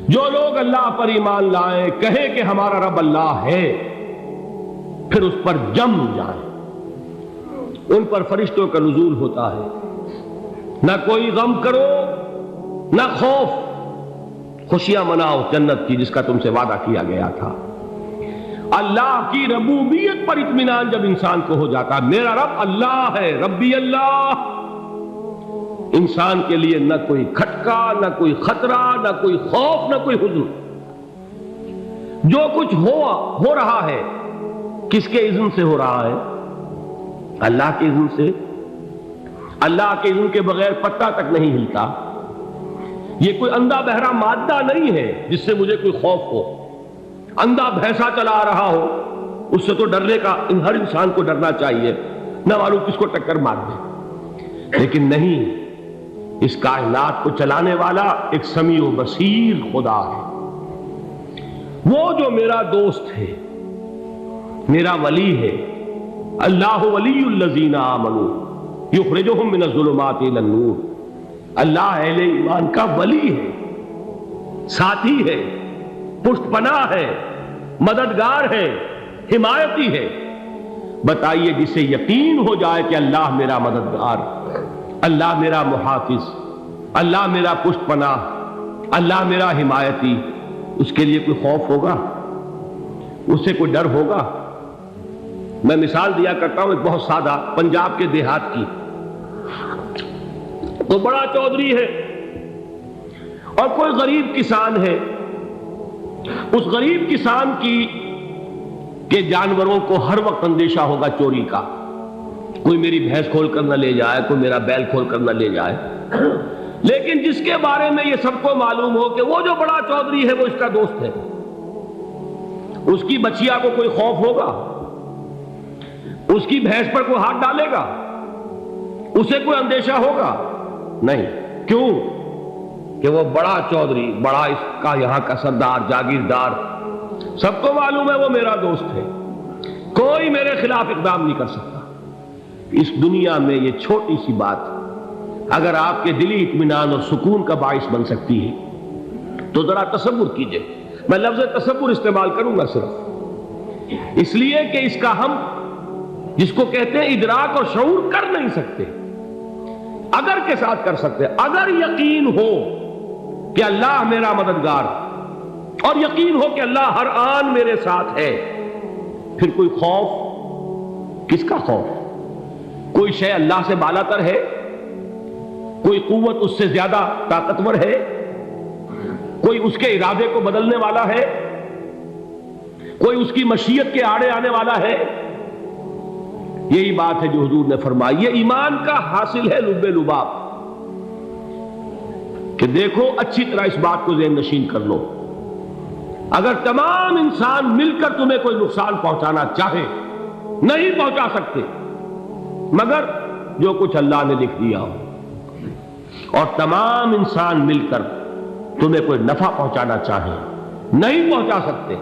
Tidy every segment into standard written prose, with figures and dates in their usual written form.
جو لوگ اللہ پر ایمان لائیں، کہیں کہ ہمارا رب اللہ ہے، پھر اس پر جم جائیں، ان پر فرشتوں کا نزول ہوتا ہے۔ نہ کوئی غم کرو نہ خوف، خوشیاں مناؤ جنت کی جس کا تم سے وعدہ کیا گیا تھا۔ اللہ کی ربوبیت پر اطمینان جب انسان کو ہو جاتا، میرا رب اللہ ہے، ربی اللہ، انسان کے لیے نہ کوئی کھٹکا، نہ کوئی خطرہ، نہ کوئی خوف، نہ کوئی حزن۔ جو کچھ ہو رہا ہے کس کے اذن سے ہو رہا ہے؟ اللہ کے اذن سے۔ اللہ کے اذن کے بغیر پتہ تک نہیں ہلتا۔ یہ کوئی اندھا بہرا مادہ نہیں ہے جس سے مجھے کوئی خوف ہو۔ اندھا بھینسا چلا آ رہا ہو اس سے تو ڈرنے کا ہر انسان کو ڈرنا چاہیے، نہ معلوم کس کو ٹکر مار دے۔ لیکن نہیں، اس کائنات کو چلانے والا ایک سمیع و بصیر خدا ہے۔ وہ جو میرا دوست ہے، میرا ولی ہے۔ اللہ ولی الذین آمنوا یخرجہم من الظلمات الی النور۔ اللہ اہل ایمان کا ولی ہے، ساتھی ہے، پشت پناہ ہے، مددگار ہے، حمایتی ہے۔ بتائیے جسے یقین ہو جائے کہ اللہ میرا مددگار، اللہ میرا محافظ، اللہ میرا پشت پناہ، اللہ میرا حمایتی، اس کے لیے کوئی خوف ہوگا؟ اس سے کوئی ڈر ہوگا؟ میں مثال دیا کرتا ہوں ایک بہت سادہ، پنجاب کے دیہات کی۔ تو بڑا چودھری ہے اور کوئی غریب کسان ہے۔ اس غریب کسان کے جانوروں کو ہر وقت اندیشہ ہوگا چوری کا، کوئی میری بھینس کھول کر نہ لے جائے، کوئی میرا بیل کھول کر نہ لے جائے۔ لیکن جس کے بارے میں یہ سب کو معلوم ہو کہ وہ جو بڑا چودھری ہے وہ اس کا دوست ہے، اس کی بچیا کو کوئی خوف ہوگا؟ اس کی بھینس پر کوئی ہاتھ ڈالے گا؟ اسے کوئی اندیشہ ہوگا؟ نہیں۔ کیوں؟ کہ وہ بڑا چودھری، بڑا اس کا یہاں کا سردار، جاگیردار، سب کو معلوم ہے وہ میرا دوست ہے، کوئی میرے خلاف اقدام نہیں کر سکتا۔ اس دنیا میں یہ چھوٹی سی بات اگر آپ کے دلی اطمینان اور سکون کا باعث بن سکتی ہے تو ذرا تصور کیجئے۔ میں لفظ تصور استعمال کروں گا صرف اس لیے کہ اس کا ہم جس کو کہتے ہیں ادراک اور شعور کر نہیں سکتے، اگر کے ساتھ کر سکتے۔ اگر یقین ہو کہ اللہ میرا مددگار اور یقین ہو کہ اللہ ہر آن میرے ساتھ ہے، پھر کوئی خوف؟ کس کا خوف؟ کوئی شے اللہ سے بالا تر ہے؟ کوئی قوت اس سے زیادہ طاقتور ہے؟ کوئی اس کے ارادے کو بدلنے والا ہے؟ کوئی اس کی مشیت کے آڑے آنے والا ہے؟ یہی بات ہے جو حضور نے فرمائی۔ یہ ایمان کا حاصل ہے لب لباب، کہ دیکھو اچھی طرح اس بات کو ذہن نشین کر لو، اگر تمام انسان مل کر تمہیں کوئی نقصان پہنچانا چاہے نہیں پہنچا سکتے، مگر جو کچھ اللہ نے لکھ دیا ہو، اور تمام انسان مل کر تمہیں کوئی نفع پہنچانا چاہے نہیں پہنچا سکتے،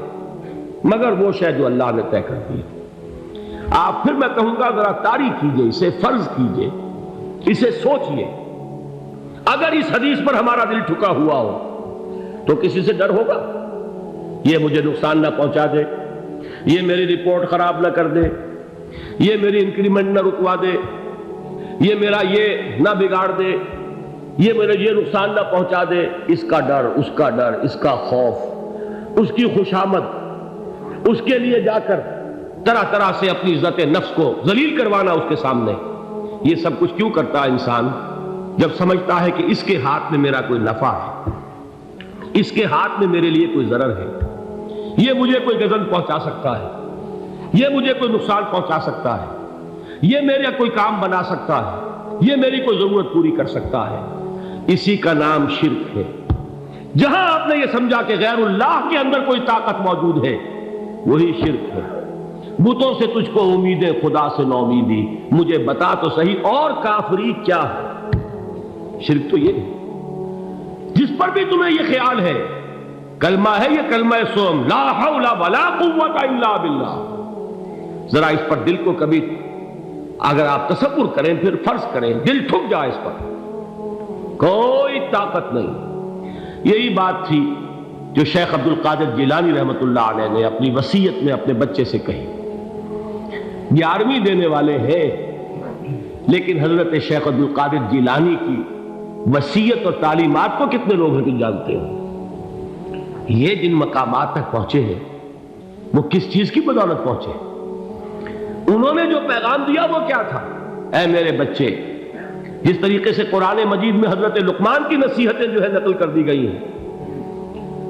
مگر وہ شے جو اللہ نے طے کر دی۔ آپ پھر میں کہوں گا ذرا طاری کیجئے، اسے فرض کیجئے، اسے سوچئے۔ اگر اس حدیث پر ہمارا دل ٹھکا ہوا ہو تو کسی سے ڈر ہوگا؟ یہ مجھے نقصان نہ پہنچا دے، یہ میری رپورٹ خراب نہ کر دے، یہ میری انکریمنٹ نہ رکوا دے، یہ میرا یہ نہ بگاڑ دے، یہ میرے یہ نقصان نہ پہنچا دے۔ اس کا ڈر، اس کا ڈر، اس کا خوف، اس کی خوشامد، اس کے لیے جا کر طرح طرح سے اپنی عزت نفس کو ذلیل کروانا اس کے سامنے، یہ سب کچھ کیوں کرتا ہے انسان؟ جب سمجھتا ہے کہ اس کے ہاتھ میں میرا کوئی نفع ہے، اس کے ہاتھ میں میرے لیے کوئی ضرر ہے، یہ مجھے کوئی غضب پہنچا سکتا ہے، یہ مجھے کوئی نقصان پہنچا سکتا ہے، یہ میرا کوئی کام بنا سکتا ہے، یہ میری کوئی ضرورت پوری کر سکتا ہے، اسی کا نام شرک ہے۔ جہاں آپ نے یہ سمجھا کہ غیر اللہ کے اندر کوئی طاقت موجود ہے، وہی شرک ہے۔ بتوں سے تجھ کو امیدیں، خدا سے نو امیدی، مجھے بتا تو صحیح اور کافری کیا ہے؟ شرک تو یہ ہے۔ جس پر بھی تمہیں یہ خیال ہے، کلمہ ہے یہ کلمہ سوم، لا حول ولا قوت الا باللہ، ذرا اس پر دل کو کبھی اگر آپ تصور کریں، پھر فرض کریں، دل ٹھک جائے اس پر، کوئی طاقت نہیں۔ یہی بات تھی جو شیخ عبد القادر جیلانی رحمۃ اللہ علیہ نے اپنی وصیت میں اپنے بچے سے کہی. 11ویں دینے والے ہیں، لیکن حضرت شیخ عبد القادر جیلانی کی وصیت اور تعلیمات کو کتنے لوگ ہیں کہ جانتے ہو؟ یہ جن مقامات تک پہنچے ہیں وہ کس چیز کی بدولت پہنچے؟ انہوں نے جو پیغام دیا وہ کیا تھا؟ اے میرے بچے، جس طریقے سے قرآن مجید میں حضرت لقمان کی نصیحتیں جو ہے نقل کر دی گئی ہیں،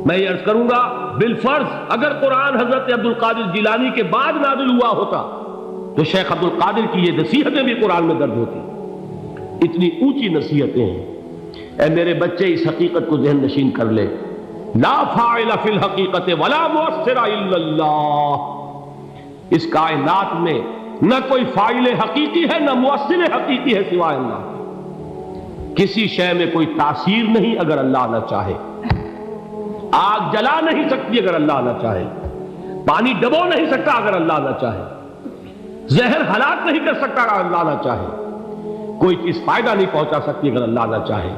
میں یہ عرض کروں گا بالفرض اگر قرآن حضرت عبد القادر جیلانی کے بعد نازل ہوا ہوتا تو شیخ عبد القادر کی یہ نصیحتیں بھی قرآن میں درج ہوتی. اتنی اونچی نصیحتیں ہیں. اے میرے بچے، اس حقیقت کو ذہن نشین کر لے، لا فاعل فی الحقیقت ولا مؤثر الا اللہ. اس کائنات میں نہ کوئی فاعل حقیقی ہے نہ مؤثر حقیقی ہے سوائے اللہ. کسی شے میں کوئی تاثیر نہیں اگر اللہ نہ چاہے. آگ جلا نہیں سکتی اگر اللہ نہ چاہے. پانی ڈبو نہیں سکتا اگر اللہ نہ چاہے. زہر ہلاک نہیں کر سکتا اگر اللہ نہ چاہے. کوئی چیز فائدہ نہیں پہنچا سکتی اگر اللہ نہ چاہے.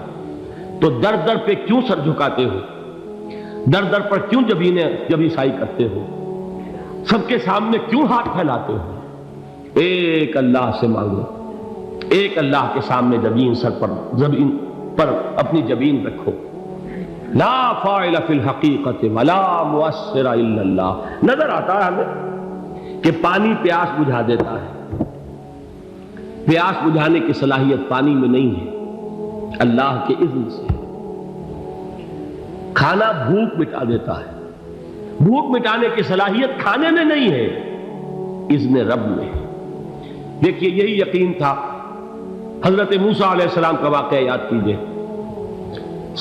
تو در در پہ کیوں سر جھکاتے ہو؟ در در پر کیوں جبیں سائی کرتے ہو؟ سب کے سامنے کیوں ہاتھ پھیلاتے ہو؟ ایک اللہ سے مانگو. ایک اللہ کے سامنے زمین پر اپنی جبین رکھو. لا فاعل فی الحقیقت ولا مؤثر الا اللہ. نظر آتا ہے ہمیں کہ پانی پیاس بجھا دیتا ہے. پیاس بجھانے کی صلاحیت پانی میں نہیں ہے، اللہ کے اذن سے. کھانا بھوک مٹا دیتا ہے. بھوک مٹانے کی صلاحیت کھانے میں نہیں ہے، اذن رب میں ہے. دیکھیے یہی یقین تھا. حضرت موسیٰ علیہ السلام کا واقعہ یاد کیجئے.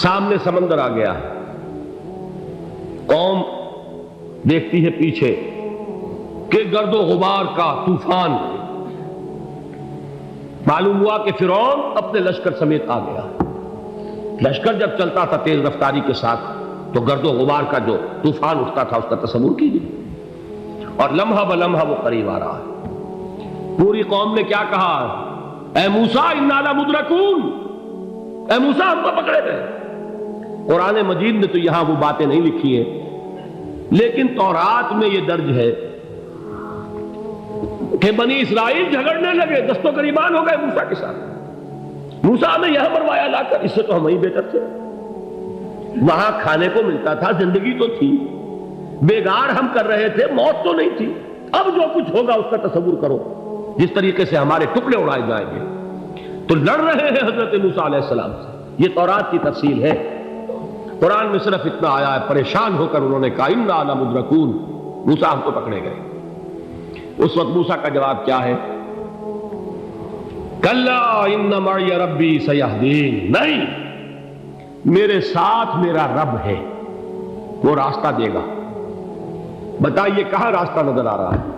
سامنے سمندر آ گیا ہے. قوم دیکھتی ہے پیچھے کہ گرد و غبار کا طوفان. معلوم ہوا کہ فرعون اپنے لشکر سمیت آ گیا. لشکر جب چلتا تھا تیز رفتاری کے ساتھ تو گرد و غبار کا جو طوفان اٹھتا تھا اس کا تصور کیجیے. اور لمحہ بلمحہ وہ قریب آ رہا ہے. پوری قوم نے کیا کہا؟ اے موسیٰ انا لمدرکون. اے موسیٰ ہم کو پکڑے گئے. قرآن مجید نے تو یہاں وہ باتیں نہیں لکھی ہیں، لیکن تورات میں یہ درج ہے کہ بنی اسرائیل جھگڑنے لگے، دست و گریبان ہو گئے موسیٰ کے ساتھ. موسیٰ نے یہاں مروایا لا کر، اس سے تو ہم ہی بہتر تھے. وہاں کھانے کو ملتا تھا، زندگی تو تھی، بیگار ہم کر رہے تھے، موت تو نہیں تھی. اب جو کچھ ہوگا اس کا تصور کرو، جس طریقے سے ہمارے ٹکڑے اڑائے جائیں گے. تو لڑ رہے ہیں حضرت موسیٰ علیہ السلام سے. یہ تورات کی تفصیل ہے. قرآن میں صرف اتنا آیا ہے، پریشان ہو کر انہوں نے کہا انا لمدرکون. موسیٰ ہم کو پکڑے گئے. اس وقت موسیٰ کا جواب کیا ہے؟ کلا ان معی ربی سیہدین. نہیں، میرے ساتھ میرا رب ہے، وہ راستہ دے گا. بتائیے کہاں راستہ نظر آ رہا ہے؟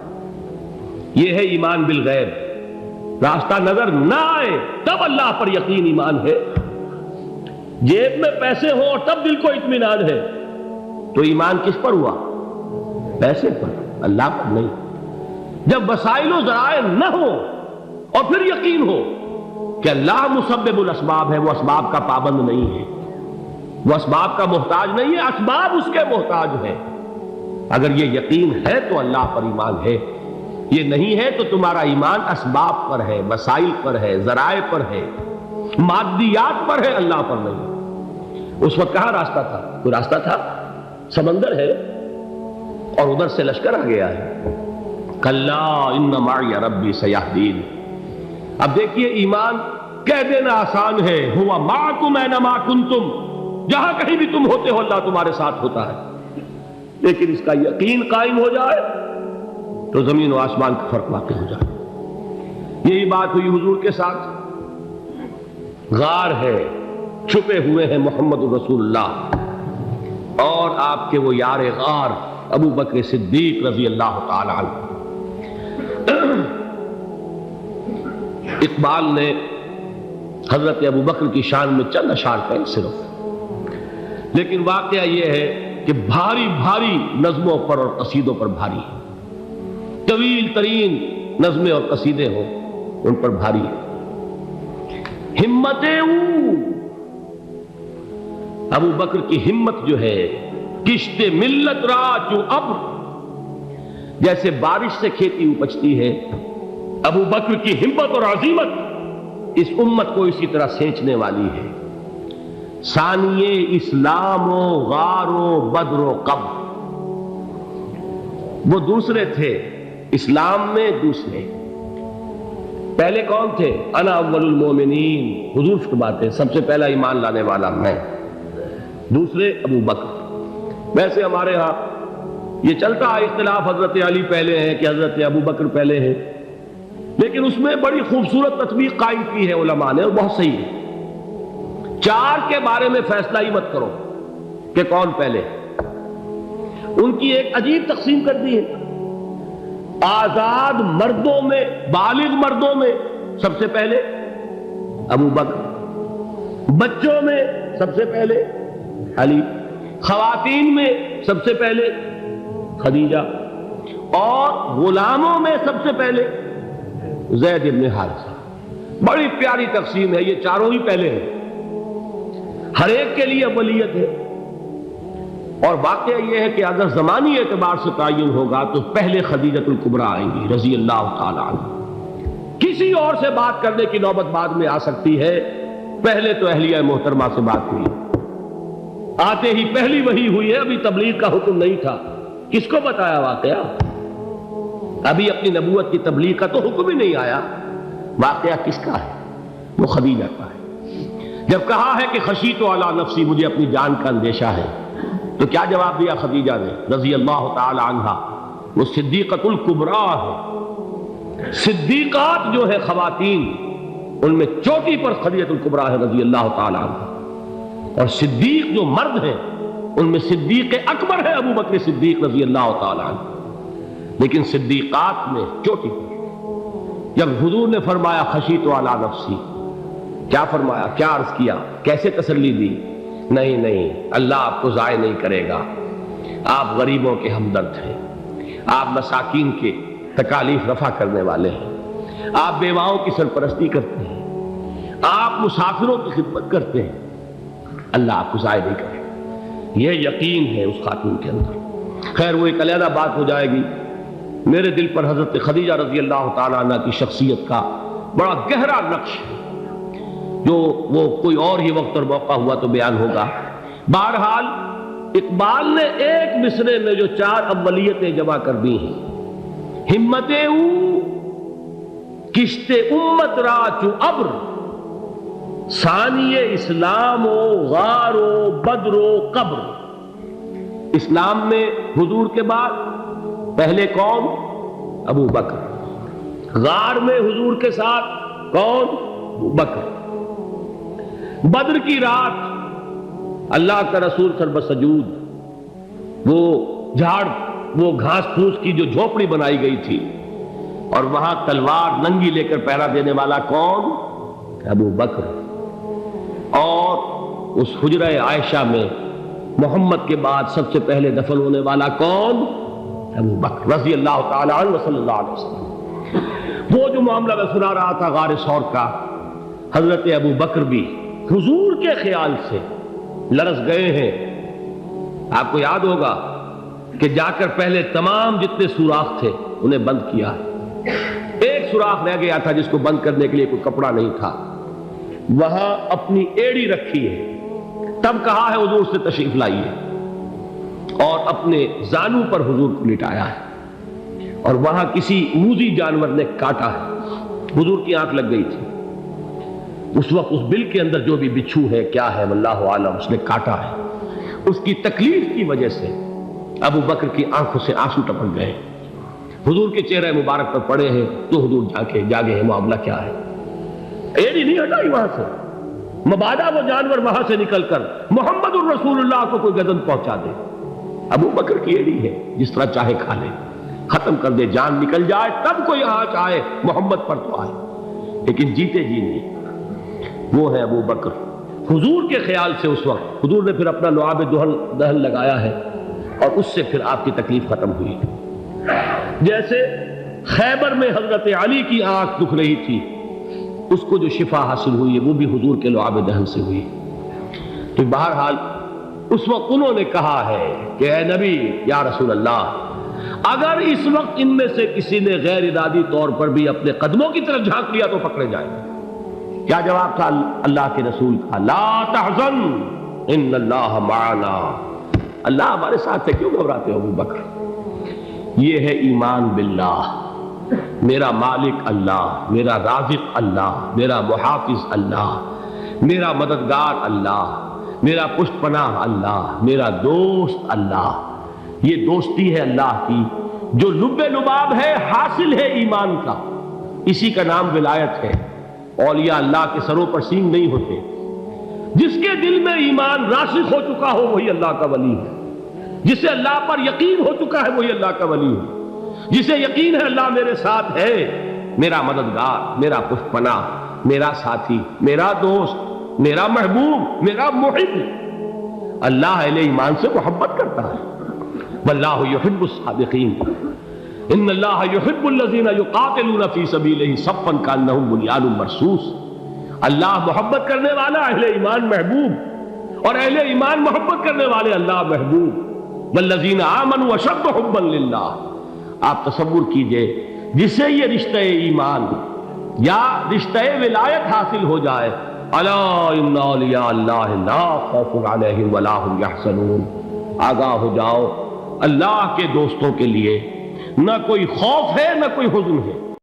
یہ ہے ایمان بالغیب. راستہ نظر نہ آئے تب اللہ پر یقین ایمان ہے. جیب میں پیسے ہوں اور تب دل کو اطمینان ہے تو ایمان کس پر ہوا؟ پیسے پر، اللہ پر نہیں. جب وسائل و ذرائع نہ ہو اور پھر یقین ہو کہ اللہ مسبب الاسباب ہے، وہ اسباب کا پابند نہیں ہے، وہ اسباب کا محتاج نہیں ہے، اسباب اس کے محتاج ہے. اگر یہ یقین ہے تو اللہ پر ایمان ہے. یہ نہیں ہے تو تمہارا ایمان اسباب پر ہے، وسائل پر ہے، ذرائع پر ہے، مادیات پر ہے، اللہ پر نہیں. اس وقت کہاں راستہ تھا؟ کوئی راستہ تھا؟ سمندر ہے اور ادھر سے لشکر آ گیا ہے. کلا ان معی ربی سیہدین. اب دیکھیے ایمان کہہ دینا آسان ہے، ہوا معکم اینما کنتم. جہاں کہیں بھی تم ہوتے ہو اللہ تمہارے ساتھ ہوتا ہے. لیکن اس کا یقین قائم ہو جائے تو زمین و آسمان کا فرق واقع ہو جائے. یہی بات ہوئی حضور کے ساتھ. غار ہے، چھپے ہوئے ہیں محمد رسول اللہ اور آپ کے وہ یار غار ابو بکر صدیق رضی اللہ تعالی عنہ. اقبال نے حضرت ابو بکر کی شان میں چند اشعار کہیں صرف، لیکن واقعہ یہ ہے کہ بھاری بھاری نظموں پر اور قصیدوں پر بھاری ہے. طویل ترین نظمیں اور قصیدے ہوں ان پر بھاری ہے. ہمتیں ابو بکر کی ہمت جو ہے کشت ملت را چو ابر، جیسے بارش سے کھیتی اپجتی ہے، ابو بکر کی ہمت اور عزیمت اس امت کو اسی طرح سینچنے والی ہے۔ ثانیے اسلام و غار و بدر و قبر، وہ دوسرے تھے اسلام میں، دوسرے پہلے کون تھے؟ انا اول المومنین، حضور فرماتے سب سے پہلا ایمان لانے والا میں، دوسرے ابو بکر۔ ویسے ہمارے ہاں یہ چلتا ہے اختلاف، حضرت علی پہلے ہیں کہ حضرت ابو بکر پہلے ہیں، لیکن اس میں بڑی خوبصورت تطبیق قائم کی ہے علماء نے، اور بہت صحیح ہے۔ چار کے بارے میں فیصلہ ہی مت کرو کہ کون پہلے، ان کی ایک عجیب تقسیم کر دی ہے۔ آزاد مردوں میں، بالغ مردوں میں سب سے پہلے ابو بکر، بچوں میں سب سے پہلے علی، خواتین میں سب سے پہلے خدیجہ، اور غلاموں میں سب سے پہلے زید بن حارثہ۔ بڑی پیاری تقسیم ہے، یہ چاروں ہی پہلے ہیں، ہر ایک کے لیے اولیت ہے۔ اور واقعہ یہ ہے کہ اگر زمانی اعتبار سے تعین ہوگا تو پہلے خدیجۃ الکبریٰ آئیں گی رضی اللہ تعالی عنہ، کسی اور سے بات کرنے کی نوبت بعد میں آ سکتی ہے، پہلے تو اہلیہ محترمہ سے بات ہوئی، آتے ہی پہلی وحی ہوئی ہے، ابھی تبلیغ کا حکم نہیں تھا، کس کو بتایا واقعہ؟ ابھی اپنی نبوت کی تبلیغ کا تو حکم ہی نہیں آیا، واقعہ کس کا ہے؟ وہ خدیجہ کا ہے۔ جب کہا ہے کہ خشیت علی نفسی، مجھے اپنی جان کا اندیشہ ہے، تو کیا جواب دیا خدیجہ نے رضی اللہ تعالی عنہا؟ وہ صدیقۃ الکبریٰ ہے، صدیقات جو ہے خواتین ان میں چوٹی پر خدیجۃ الکبریٰ ہے رضی اللہ تعالی عنہا، اور صدیق جو مرد ہیں ان میں صدیق اکبر ہے ابو بکر صدیق رضی اللہ تعالی عنہ، لیکن صدیقات میں چوٹی پر۔ جب حضور نے فرمایا خشیت علی نفسی، کیا فرمایا، کیا عرض کیا، کیسے تسلی دی؟ نہیں نہیں، اللہ آپ کو ضائع نہیں کرے گا، آپ غریبوں کے ہمدرد ہیں، آپ مساکین کے تکالیف رفع کرنے والے ہیں، آپ بیواؤں کی سرپرستی کرتے ہیں، آپ مسافروں کی خدمت کرتے ہیں، اللہ آپ کو ضائع نہیں کرے گا۔ یہ یقین ہے اس خاتون کے اندر۔ خیر وہ ایک علیحدہ بات ہو جائے گی۔ میرے دل پر حضرت خدیجہ رضی اللہ تعالیٰ عنہ کی شخصیت کا بڑا گہرا نقش ہے، جو وہ کوئی اور ہی وقت اور موقع ہوا تو بیان ہوگا۔ بہرحال اقبال نے ایک مصرے میں جو چار اولیتیں جمع کر دی ہیں، ہمت او کشت امت را چو ابر، ثانی اسلام و غار و بدر و قبر۔ اسلام میں حضور کے بعد پہلے کون؟ ابو بکر۔ غار میں حضور کے ساتھ کون؟ ابو بکر۔ بدر کی رات اللہ کا رسول سر سجود، وہ جھاڑ، وہ گھاس پھوس کی جو جھوپڑی بنائی گئی تھی، اور وہاں تلوار ننگی لے کر پہرا دینے والا کون؟ ابو بکر۔ اور اس حجرہ عائشہ میں محمد کے بعد سب سے پہلے دفن ہونے والا کون؟ ابو بکر رضی اللہ تعالی عنہ صلی اللہ علیہ وسلم۔ وہ جو معاملہ میں سنا رہا تھا غار ثور کا، حضرت ابو بکر بھی حضور کے خیال سے لرز گئے ہیں۔ آپ کو یاد ہوگا کہ جا کر پہلے تمام جتنے سوراخ تھے انہیں بند کیا ہے، ایک سوراخ رہ گیا تھا جس کو بند کرنے کے لیے کوئی کپڑا نہیں تھا، وہاں اپنی ایڑی رکھی ہے، تب کہا ہے حضور سے تشریف لائیے، اور اپنے زانو پر حضور کو لٹایا ہے، اور وہاں کسی موذی جانور نے کاٹا ہے، حضور کی آنکھ لگ گئی تھی، اس وقت اس بل کے اندر جو بھی بچھو ہے کیا ہے واللہ عالم، اس نے کاٹا ہے، اس کی تکلیف کی وجہ سے ابو بکر کی آنکھوں سے آنسو ٹپک گئے، حضور کے چہرے مبارک پر پڑے ہیں، تو حضور جاگے ہیں، معاملہ کیا ہے؟ ایڑی نہیں ہٹائی وہاں سے، مبادا وہ جانور وہاں سے نکل کر محمد الرسول اللہ کو کوئی گزن پہنچا دے، ابو بکر کی ایڑی ہے، جس طرح چاہے کھا لے، ختم کر دے، جان نکل جائے تب کوئی آنچ آئے، محمد پر تو آئے، لیکن جیتے جی نہیں۔ وہ ہے ابو بکر۔ حضور کے خیال سے اس وقت حضور نے پھر اپنا لعاب دہن لگایا ہے، اور اس سے پھر آپ کی تکلیف ختم ہوئی۔ جیسے خیبر میں حضرت علی کی آنکھ دکھ رہی تھی، اس کو جو شفا حاصل ہوئی ہے وہ بھی حضور کے لعاب دہن سے ہوئی۔ تو بہرحال اس وقت انہوں نے کہا ہے کہ اے نبی یا رسول اللہ، اگر اس وقت ان میں سے کسی نے غیر ارادی طور پر بھی اپنے قدموں کی طرف جھانک لیا تو پکڑے جائیں گے۔ کیا جواب تھا اللہ کے رسول کا؟ لا تحزن ان اللہ معنا، اللہ ہمارے ساتھ ہے، کیوں گھبراتے ہو ابو بکر؟ یہ ہے ایمان باللہ، میرا مالک اللہ، میرا رازق اللہ، میرا محافظ اللہ، میرا مددگار اللہ، میرا پشت پناہ اللہ، میرا دوست اللہ۔ یہ دوستی ہے اللہ کی جو لب لباب ہے، حاصل ہے ایمان کا، اسی کا نام ولایت ہے۔ اولیاء اللہ کے سروں پر سینگ نہیں ہوتے، جس کے دل میں ایمان راسخ ہو چکا ہو وہی اللہ کا ولی ہے، جسے اللہ پر یقین ہو چکا ہے وہی اللہ کا ولی ہے، جسے یقین ہے اللہ میرے ساتھ ہے، میرا مددگار، میرا پشت پناہ، میرا ساتھی، میرا دوست، میرا محبوب، میرا محب۔ اللہ اہل ایمان سے محبت کرتا ہے۔ واللہ یحب الصادقین، ان اللہ یحب الذین یقاتلون فی سبیلہ صفا کانہم بنیان مرصوص۔ اللہ محبت کرنے والا، اہل ایمان محبوب، اور اہل ایمان محبت کرنے والے اللہ محبوب۔ والذین آمنوا اشد حبا للہ۔ آپ تصور کیجئے جسے یہ رشتہ ایمان یا رشتہ ولایت حاصل ہو جائے، الا ان اولیاء اللہ لا خوف علیہم ولا هم یحزنون، آگاہ ہو جاؤ، اللہ کے دوستوں کے لیے نہ کوئی خوف ہے نہ کوئی حزن ہے۔